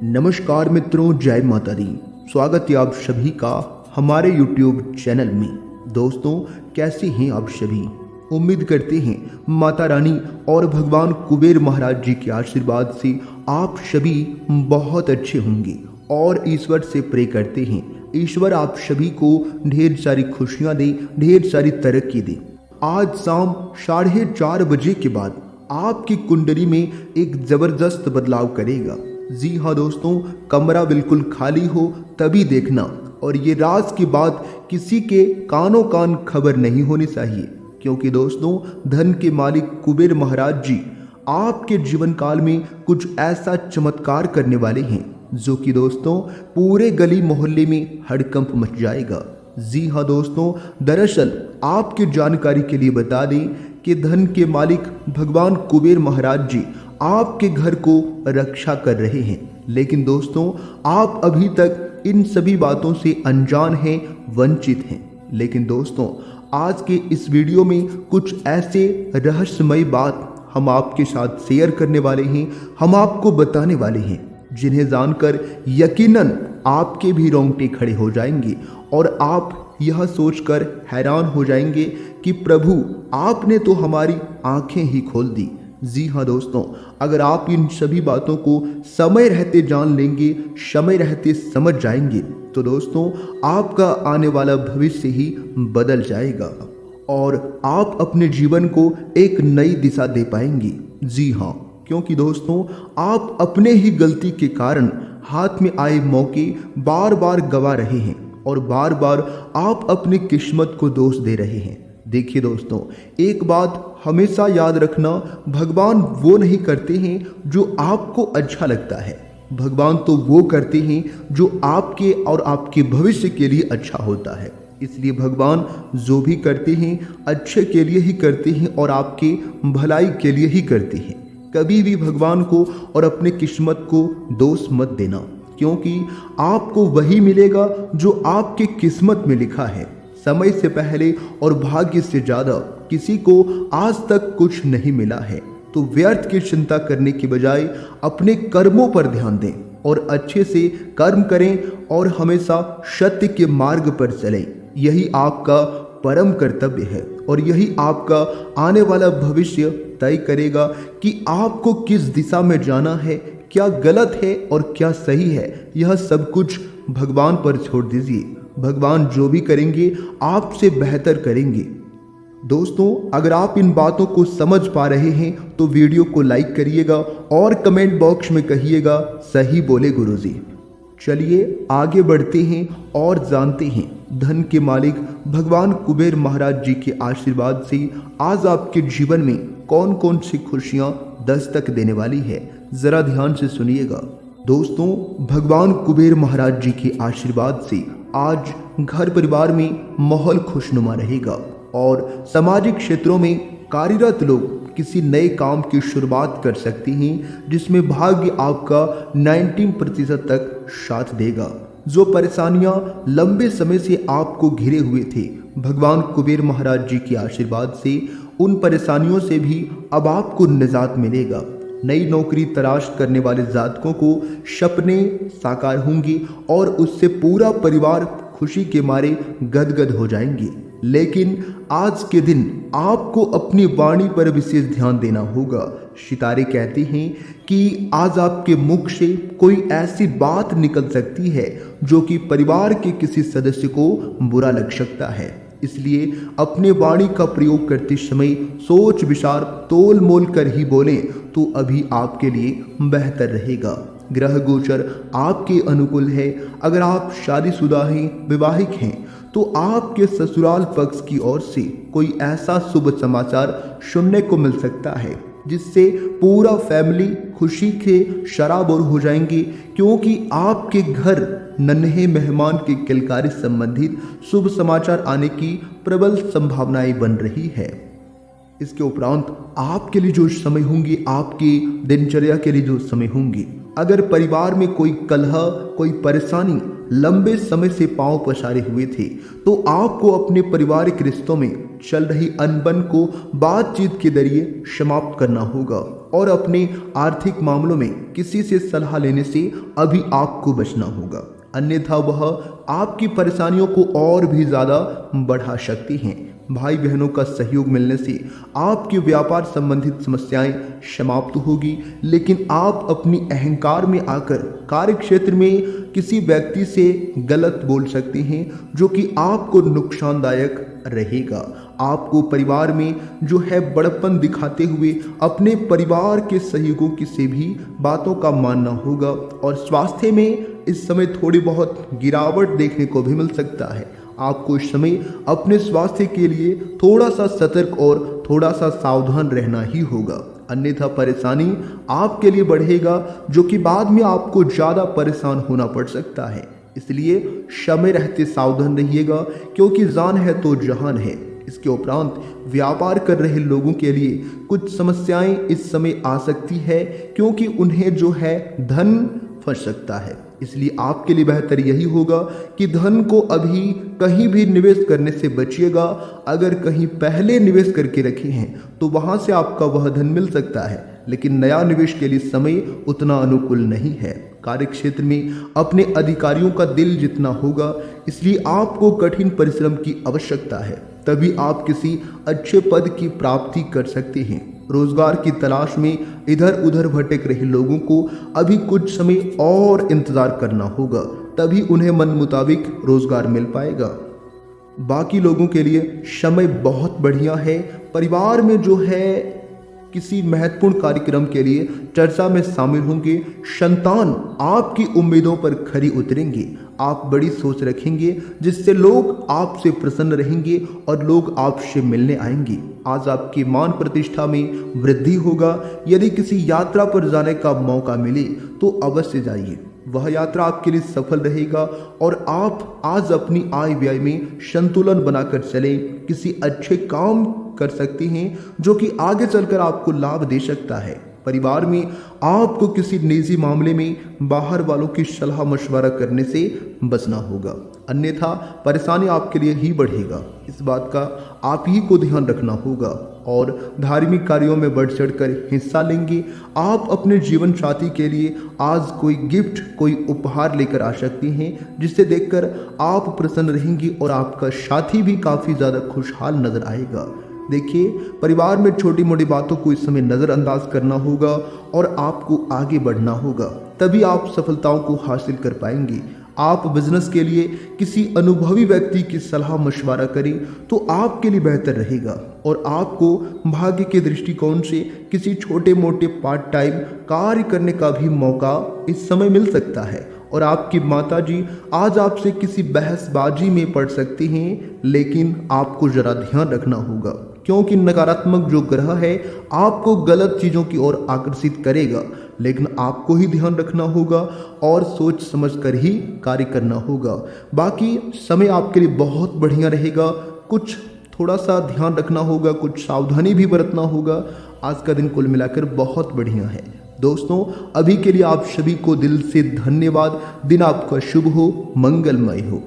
नमस्कार मित्रों, जय माता दी। स्वागत है आप सभी का हमारे YouTube चैनल में। दोस्तों, कैसे हैं आप सभी? उम्मीद करते हैं माता रानी और भगवान कुबेर महाराज जी के आशीर्वाद से आप सभी बहुत अच्छे होंगे और ईश्वर से प्रे करते हैं ईश्वर आप सभी को ढेर सारी खुशियां दे, ढेर सारी तरक्की दे। आज शाम 4:30 बजे के बाद आपकी कुंडली में एक जबरदस्त बदलाव करेगा। जी हाँ दोस्तों, कमरा बिल्कुल खाली हो तभी देखना, और ये राज की बात किसी के कानों कान खबर नहीं होनी चाहिए, क्योंकि दोस्तों धन के मालिक कुबेर महाराज जी आपके जीवन काल में कुछ ऐसा चमत्कार करने वाले हैं जो कि दोस्तों पूरे गली मोहल्ले में हड़कंप मच जाएगा। जी हाँ दोस्तों, दरअसल आपकी जानकारी के लिए बता दें कि धन के मालिक भगवान कुबेर महाराज जी आपके घर को रक्षा कर रहे हैं, लेकिन दोस्तों आप अभी तक इन सभी बातों से अनजान हैं, वंचित हैं। लेकिन दोस्तों आज के इस वीडियो में कुछ ऐसे रहस्यमय बात हम आपके साथ शेयर करने वाले हैं, हम आपको बताने वाले हैं, जिन्हें जानकर यकीनन आपके भी रोंगटे खड़े हो जाएंगे और आप यह सोचकर हैरान हो जाएंगे कि प्रभु आपने तो हमारी आंखें ही खोल दी। जी हाँ दोस्तों, अगर आप इन सभी बातों को समय रहते जान लेंगे, समय रहते समझ जाएंगे, तो दोस्तों आपका आने वाला भविष्य ही बदल जाएगा और आप अपने जीवन को एक नई दिशा दे पाएंगे। जी हाँ, क्योंकि दोस्तों आप अपने ही गलती के कारण हाथ में आए मौके बार बार गवा रहे हैं और बार बार आप अपनी किस्मत को दोष दे रहे हैं। देखिए दोस्तों, एक बात हमेशा याद रखना, भगवान वो नहीं करते हैं जो आपको अच्छा लगता है, भगवान तो वो करते हैं जो आपके और आपके भविष्य के लिए अच्छा होता है। इसलिए भगवान जो भी करते हैं अच्छे के लिए ही करते हैं और आपके भलाई के लिए ही करते हैं। कभी भी भगवान को और अपने किस्मत को दोष मत देना, क्योंकि आपको वही मिलेगा जो आपके किस्मत में लिखा है। समय से पहले और भाग्य से ज्यादा किसी को आज तक कुछ नहीं मिला है, तो व्यर्थ की चिंता करने के बजाय अपने कर्मों पर ध्यान दें और अच्छे से कर्म करें और हमेशा सत्य के मार्ग पर चलें। यही आपका परम कर्तव्य है और यही आपका आने वाला भविष्य तय करेगा कि आपको किस दिशा में जाना है, क्या गलत है और क्या सही है। यह सब कुछ भगवान पर छोड़ दीजिए, भगवान जो भी करेंगे आपसे बेहतर करेंगे। दोस्तों, अगर आप इन बातों को समझ पा रहे हैं तो वीडियो को लाइक करिएगा और कमेंट बॉक्स में कहिएगा सही बोले गुरुजी। चलिए आगे बढ़ते हैं और जानते हैं धन के मालिक भगवान कुबेर महाराज जी के आशीर्वाद से आज आपके जीवन में कौन कौन सी खुशियां दस्तक देने वाली है। जरा ध्यान से सुनिएगा। दोस्तों, भगवान कुबेर महाराज जी के आशीर्वाद से आज घर परिवार में माहौल खुशनुमा रहेगा और सामाजिक क्षेत्रों में कार्यरत लोग किसी नए काम की शुरुआत कर सकते हैं, जिसमें भाग्य आपका 90% तक साथ देगा। जो परेशानियां लंबे समय से आपको घिरे हुए थे, भगवान कुबेर महाराज जी के आशीर्वाद से उन परेशानियों से भी अब आपको निजात मिलेगा। नई नौकरी तलाश करने वाले जातकों को सपने साकार होंगे और उससे पूरा परिवार खुशी के मारे गदगद हो जाएंगे। लेकिन आज के दिन आपको अपनी वाणी पर विशेष ध्यान देना होगा। सितारे कहते हैं कि आज आपके मुख से कोई ऐसी बात निकल सकती है जो कि परिवार के किसी सदस्य को बुरा लग सकता है। इसलिए अपने वाणी का प्रयोग करते समय सोच विचार तोल मोल कर ही बोलें तो अभी आपके लिए बेहतर रहेगा। ग्रह गोचर आपके अनुकूल है। अगर आप शादीशुदा हैं, विवाहिक हैं, तो आपके ससुराल पक्ष की ओर से कोई ऐसा शुभ समाचार सुनने को मिल सकता है जिससे पूरा फैमिली खुशी के शराबोर हो जाएंगे, क्योंकि आपके घर नन्हे मेहमान के किलकारी संबंधित शुभ समाचार आने की प्रबल संभावनाएं बन रही है। इसके उपरांत आपके लिए जो समय होंगे, आपकी दिनचर्या के लिए जो समय होंगे, अगर परिवार में कोई कलह, कोई परेशानी लंबे समय से पांव पसारे हुए थे, तो आपको अपने पारिवारिक रिश्तों में चल रही अनबन को बातचीत के जरिए समाप्त करना होगा और अपने आर्थिक मामलों में किसी से सलाह लेने से अभी आपको बचना होगा, अन्यथा वह आपकी परेशानियों को और भी ज़्यादा बढ़ा सकती हैं। भाई बहनों का सहयोग मिलने से आपके व्यापार संबंधित समस्याएं समाप्त होगी, लेकिन आप अपनी अहंकार में आकर कार्य क्षेत्र में किसी व्यक्ति से गलत बोल सकते हैं, जो कि आपको नुकसानदायक रहेगा। आपको परिवार में जो है बड़प्पन दिखाते हुए अपने परिवार के सहयोगों की से भी बातों का मानना होगा, और स्वास्थ्य में इस समय थोड़ी बहुत गिरावट देखने को भी मिल सकता है। आपको इस समय अपने स्वास्थ्य के लिए थोड़ा सा सतर्क और थोड़ा सा सावधान रहना ही होगा, अन्यथा परेशानी आपके लिए बढ़ेगा, जो कि बाद में आपको ज़्यादा परेशान होना पड़ सकता है। इसलिए समय रहते सावधान रहिएगा, क्योंकि जान है तो जहान है। इसके उपरांत व्यापार कर रहे लोगों के लिए कुछ समस्याएं इस समय आ सकती है, क्योंकि उन्हें जो है धन फंस सकता है। इसलिए आपके लिए बेहतर यही होगा कि धन को अभी कहीं भी निवेश करने से बचिएगा। अगर कहीं पहले निवेश करके रखे हैं तो वहां से आपका वह धन मिल सकता है, लेकिन नया निवेश के लिए समय उतना अनुकूल नहीं है। कार्य क्षेत्र में अपने अधिकारियों का दिल जीतना होगा, इसलिए आपको कठिन परिश्रम की आवश्यकता है, तभी आप किसी अच्छे पद की प्राप्ति कर सकते हैं। रोजगार की तलाश में इधर उधर भटक रहे लोगों को अभी कुछ समय और इंतजार करना होगा, तभी उन्हें मन मुताबिक रोजगार मिल पाएगा। बाकी लोगों के लिए समय बहुत बढ़िया है। परिवार में जो है किसी महत्वपूर्ण कार्यक्रम के लिए चर्चा में शामिल होंगे। संतान आपकी उम्मीदों पर खरी उतरेंगे। आप बड़ी सोच रखेंगे, जिससे लोग आपसे प्रसन्न रहेंगे और लोग आपसे मिलने आएंगे। आज आपकी मान प्रतिष्ठा में वृद्धि होगा। यदि किसी यात्रा पर जाने का मौका मिले तो अवश्य जाइए, वह यात्रा आपके लिए सफल रहेगा और आप आज अपनी आय व्यय में संतुलन बनाकर चलें। किसी अच्छे काम कर सकते हैं जो कि आगे चलकर आपको लाभ दे सकता है। परिवार में आपको किसी निजी मामले में बाहर वालों की सलाह मशवरा करने से बचना होगा, अन्यथा परेशानी आपके लिए ही बढ़ेगा। इस बात का आप ही को ध्यान रखना होगा और धार्मिक कार्यों में बढ़ चढ़कर हिस्सा लेंगे। आप अपने जीवन साथी के लिए आज कोई गिफ्ट, कोई उपहार लेकर आ सकते हैं, जिसे देखकर आप प्रसन्न रहेंगे और आपका साथी भी काफ़ी ज़्यादा खुशहाल नजर आएगा। देखिए, परिवार में छोटी मोटी बातों को इस समय नज़रअंदाज करना होगा और आपको आगे बढ़ना होगा, तभी आप सफलताओं को हासिल कर पाएंगे। आप बिजनेस के लिए किसी अनुभवी व्यक्ति की सलाह मशवरा करें तो आपके लिए बेहतर रहेगा और आपको भाग्य के दृष्टिकोण से किसी छोटे मोटे पार्ट टाइम कार्य करने का भी मौका इस समय मिल सकता है। और आपकी माताजी आज आपसे किसी बहसबाजी में पड़ सकती हैं, लेकिन आपको जरा ध्यान रखना होगा, क्योंकि नकारात्मक जो ग्रह है आपको गलत चीज़ों की ओर आकर्षित करेगा। लेकिन आपको ही ध्यान रखना होगा और सोच समझ कर ही कार्य करना होगा। बाकी समय आपके लिए बहुत बढ़िया रहेगा। कुछ थोड़ा सा ध्यान रखना होगा, कुछ सावधानी भी बरतना होगा। आज का दिन कुल मिलाकर बहुत बढ़िया है। दोस्तों, अभी के लिए आप सभी को दिल से धन्यवाद। दिन आपका शुभ हो, मंगलमय हो।